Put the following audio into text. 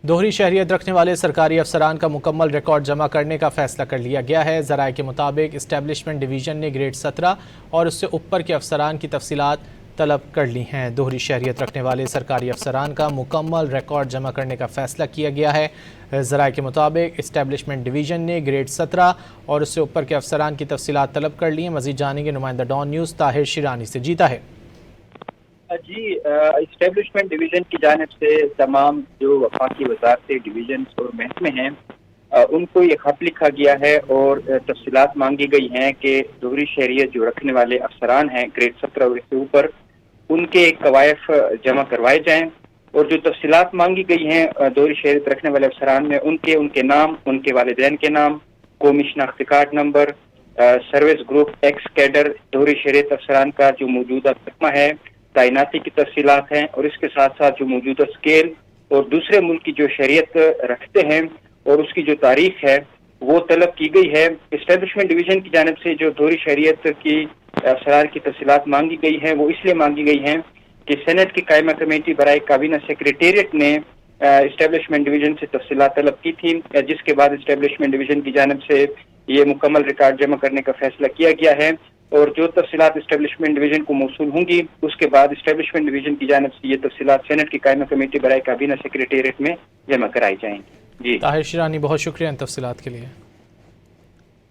دوہری شہریت رکھنے والے سرکاری افسران کا مکمل ریکارڈ جمع کرنے کا فیصلہ کر لیا گیا ہے۔ ذرائع کے مطابق اسٹیبلشمنٹ ڈویژن نے گریڈ 17 اور اس سے اوپر کے افسران کی تفصیلات طلب کر لی ہیں۔ دوہری شہریت رکھنے والے سرکاری افسران کا مکمل ریکارڈ جمع کرنے کا فیصلہ کیا گیا ہے۔ ذرائع کے مطابق اسٹیبلشمنٹ ڈویژن نے گریڈ 17 اور اس سے اوپر کے افسران کی تفصیلات طلب کر لی ہیں۔ مزید جانیں گے نمائندہ ڈان نیوز طاہر شیرانی سے۔ جیتا ہے جی، اسٹیبلشمنٹ ڈویژن کی جانب سے تمام جو وفاقی وزارتیں ڈویژنز اور محکمے ہیں ان کو یہ خط لکھا گیا ہے اور تفصیلات مانگی گئی ہیں کہ دوہری شہریت جو رکھنے والے افسران ہیں گریڈ 17 اور اس سے اوپر ان کے قوائف جمع کروائے جائیں، اور جو تفصیلات مانگی گئی ہیں دوہری شہریت رکھنے والے افسران میں ان کے نام، ان کے والدین کے نام، قومی شناختی card number, service group ex cadre, دوہری شہریت افسران کا جو موجودہ تخمہ ہے، تعیناتی کی تفصیلات ہیں، اور اس کے ساتھ ساتھ جو موجودہ اسکیل اور دوسرے ملک کی جو شہریت رکھتے ہیں اور اس کی جو تاریخ ہے وہ طلب کی گئی ہے۔ اسٹیبلشمنٹ ڈویژن کی جانب سے جو دوہری شہریت کی افسران کی تفصیلات مانگی گئی ہیں وہ اس لیے مانگی گئی ہیں کہ سینٹ کی قائمہ کمیٹی برائے کابینہ سیکریٹریٹ نے اسٹیبلشمنٹ ڈویژن سے تفصیلات طلب کی تھی، جس کے بعد اسٹیبلشمنٹ ڈویژن کی جانب سے یہ مکمل ریکارڈ جمع کرنے کا فیصلہ کیا گیا ہے، اور جو تفصیلات اسٹیبلشمنٹ ڈویژن کو موصول ہوں گی اس کے بعد اسٹیبلشمنٹ ڈویژن کی جانب سے یہ تفصیلات سینٹ کی قائمہ کمیٹی برائے کابینہ سیکریٹریٹ میں جمع کرائی جائیں گی۔ طاہر شیرانی، بہت شکریہ ان تفصیلات کے لیے۔